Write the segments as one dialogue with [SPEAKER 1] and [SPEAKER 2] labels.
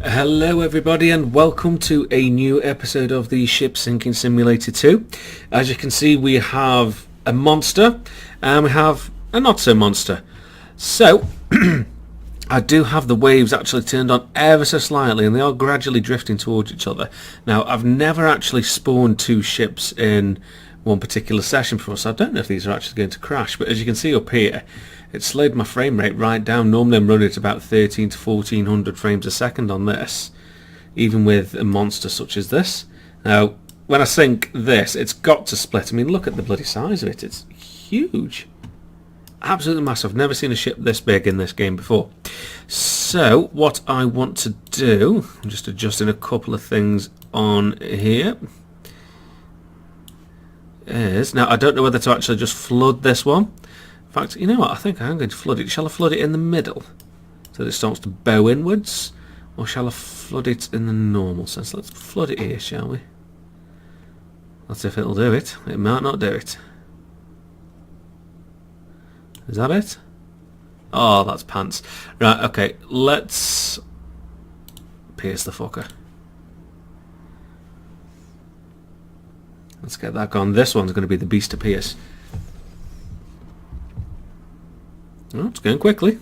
[SPEAKER 1] Hello everybody and welcome to a new episode of the Ship Sinking Simulator 2. As you can see, we have a monster and we have a not so monster. So I do have the waves actually turned on ever so slightly and they are gradually drifting towards each other. Now I've never actually spawned two ships in one particular session before, so I don't know if these are actually going to crash, but as you can see up here, it slowed my frame rate right down. Normally I'm running at about 13 to 1400 frames a second on this, even with a monster such as this. Now when I sink this, it's got to split. I mean, look at the bloody size of it. It's huge, absolutely massive. I've never seen a ship this big in this game before. So what I want to do, I'm just adjusting a couple of things on here, is, now I don't know whether to actually just flood this one. In fact, you know what, I think I'm going to flood it. Shall I flood it in the middle so that it starts to bow inwards, or shall I flood it in the normal sense? Let's flood it here, shall we? Let's see if it'll do it. It might not do it. Is that it? Oh, that's pants. Right, okay, let's pierce the fucker. Let's get that gone. This one's going to be the beast to pierce. Oh, it's going quickly.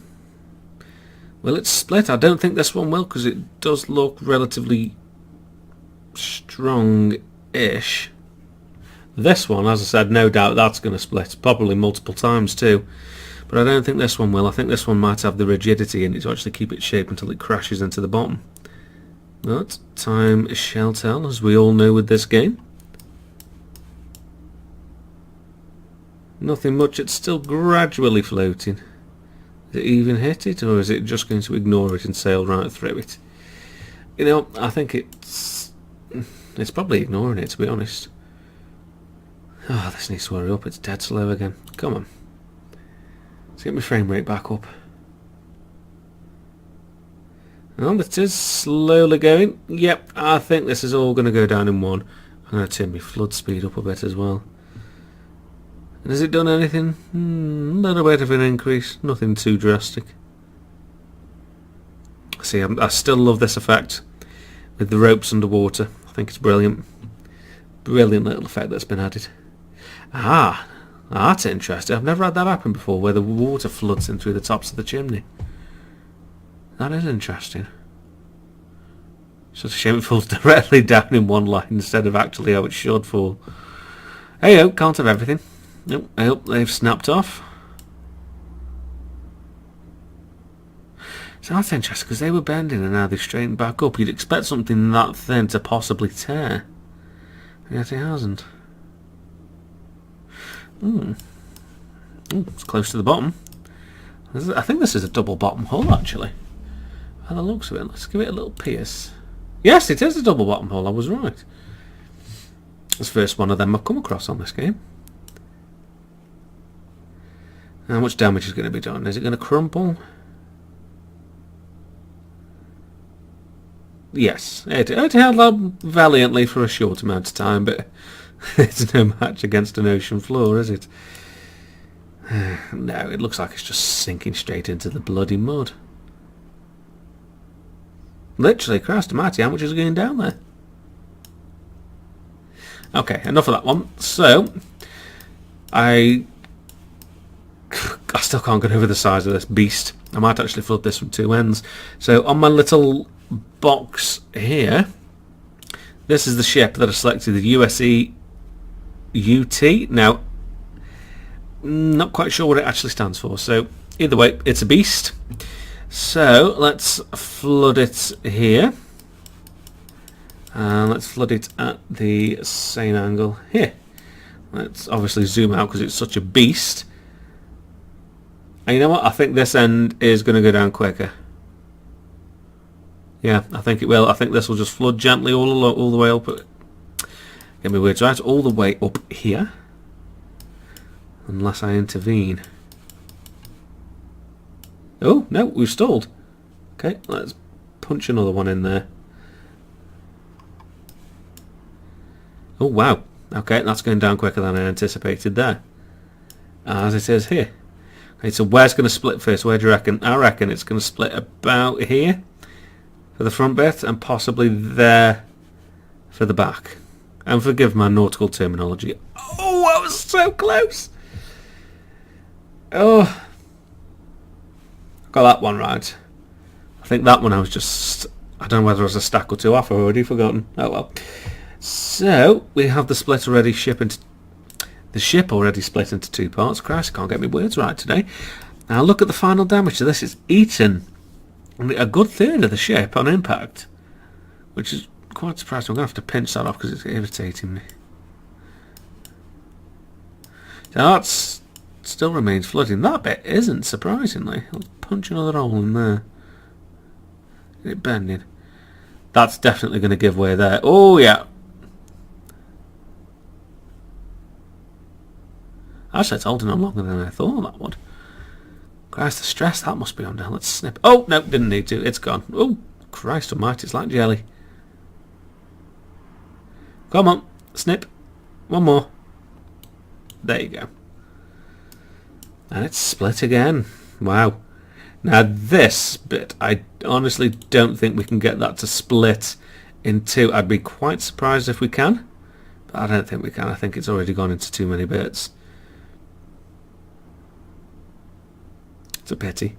[SPEAKER 1] Will it split? I don't think this one will, because it does look relatively strong-ish. This one, as I said, no doubt that's going to split, probably multiple times too. But I don't think this one will. I think this one might have the rigidity in it to actually keep its shape until it crashes into the bottom. But time shall tell, as we all know with this game. Nothing much, it's still gradually floating. Is it even hit it, or is it just going to ignore it and sail right through it? You know, I think it's probably ignoring it, to be honest. Oh, this needs to hurry up, it's dead slow again. Come on. Let's get my frame rate back up. Well, it is slowly going. Yep, I think this is all going to go down in one. I'm going to turn my flood speed up a bit as well. And has it done anything? A little bit of an increase, nothing too drastic. See, I still love this effect with the ropes underwater. I think it's brilliant. Brilliant little effect that's been added. Ah, that's interesting. I've never had that happen before, where the water floods in through the tops of the chimney. That is interesting. It's just a shame it falls directly down in one line instead of actually how it should fall. Hey-oh, can't have everything. Nope, I hope they've snapped off. So that's interesting, because they were bending and now they've straightened back up. You'd expect something that thin to possibly tear. Yet it hasn't. It's close to the bottom. I think this is a double bottom hull, actually. By the looks of it, let's give it a little pierce. Yes, it is a double bottom hull, I was right. It's the first one of them I've come across on this game. How much damage is going to be done? Is it going to crumple? Yes, it held up valiantly for a short amount of time, but it's no match against an ocean floor, is it? No, it looks like it's just sinking straight into the bloody mud. Literally, Christ almighty, how much is going down there? Okay, enough of that one. So, I still can't get over the size of this beast. I might actually flood this from two ends. So on my little box here, this is the ship that I selected, the USE UT. Now, not quite sure what it actually stands for. So either way, it's a beast. So let's flood it here. And let's flood it at the same angle here. Let's obviously zoom out because it's such a beast. And you know what? I think this end is going to go down quicker. Yeah, I think it will. I think this will just flood gently all the way up. Get me words right. All the way up here. Unless I intervene. Oh, no, we've stalled. Okay, let's punch another one in there. Oh, wow. Okay, that's going down quicker than I anticipated there. As it is here. Okay, so where's going to split first? Where do you reckon? I reckon it's going to split about here. for the front bit and possibly there for the back. And forgive my nautical terminology. Oh, I was so close! Oh, got that one right. I think that one I don't know whether it was a stack or two off. I've already forgotten. Oh well. So we have the split already the ship already split into two parts. Christ, I can't get my words right today. Now look at the final damage to this. It's eaten a good third of the ship on impact, which is quite surprising. I'm going to have to pinch that off because it's irritating me. So that still remains flooding. That bit isn't, surprisingly. I'll punch another hole in there. Get it bending. That's definitely going to give way there. Oh yeah. Actually, it's holding on longer than I thought that would. Christ, the stress that must be under. Let's snip. Oh, no, didn't need to. It's gone. Oh, Christ almighty, it's like jelly. Come on, snip. One more. There you go. And it's split again. Wow. Now this bit, I honestly don't think we can get that to split in two. I'd be quite surprised if we can. But I don't think we can. I think it's already gone into too many bits. It's a pity.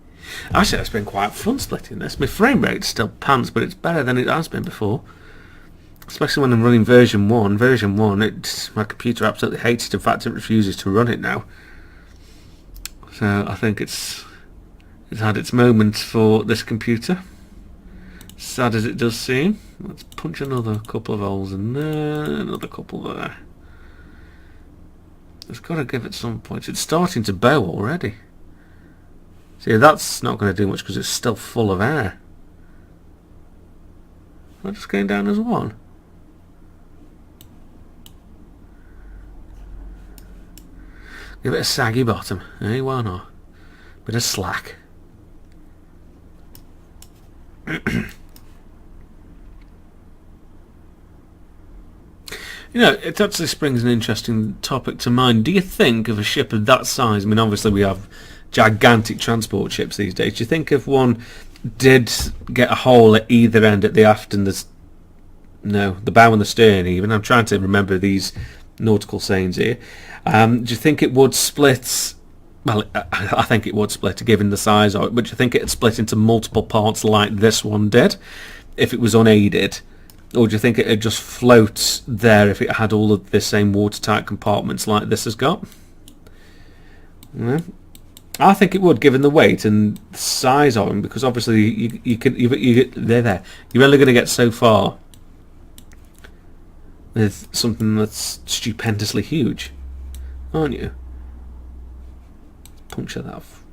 [SPEAKER 1] Actually, it's been quite fun splitting this. My frame rate's still pants, but it's better than it has been before. Especially when I'm running version 1. Version 1, my computer absolutely hates it. In fact, it refuses to run it now. So I think it's had its moments for this computer. Sad as it does seem. Let's punch another couple of holes in there, another couple there. It's got to give at some point. It's starting to bow already. See, that's not going to do much because it's still full of air. Am I just going down as one? Give it a saggy bottom. Eh, why not? Bit of slack. You know, it actually springs an interesting topic to mind. Do you think of a ship of that size? I mean, obviously we have gigantic transport ships these days. Do you think if one did get a hole at either end, at the aft and the bow and the stern even, I'm trying to remember these nautical sayings here, do you think it would split? Well, I think it would split given the size of it, but do you think it'd split into multiple parts like this one did if it was unaided? Or do you think it'd just float there if it had all of the same watertight compartments like this has got? Yeah. I think it would, given the weight and the size of them, because obviously they're there. You're only going to get so far with something that's stupendously huge, aren't you? Puncture that off.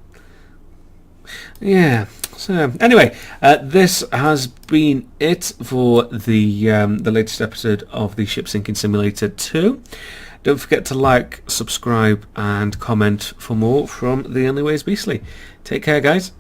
[SPEAKER 1] Yeah. So anyway, this has been it for the latest episode of the Ship Sinking Simulator 2. Don't forget to like, subscribe and comment for more from The Only Way is Beastly. Take care, guys.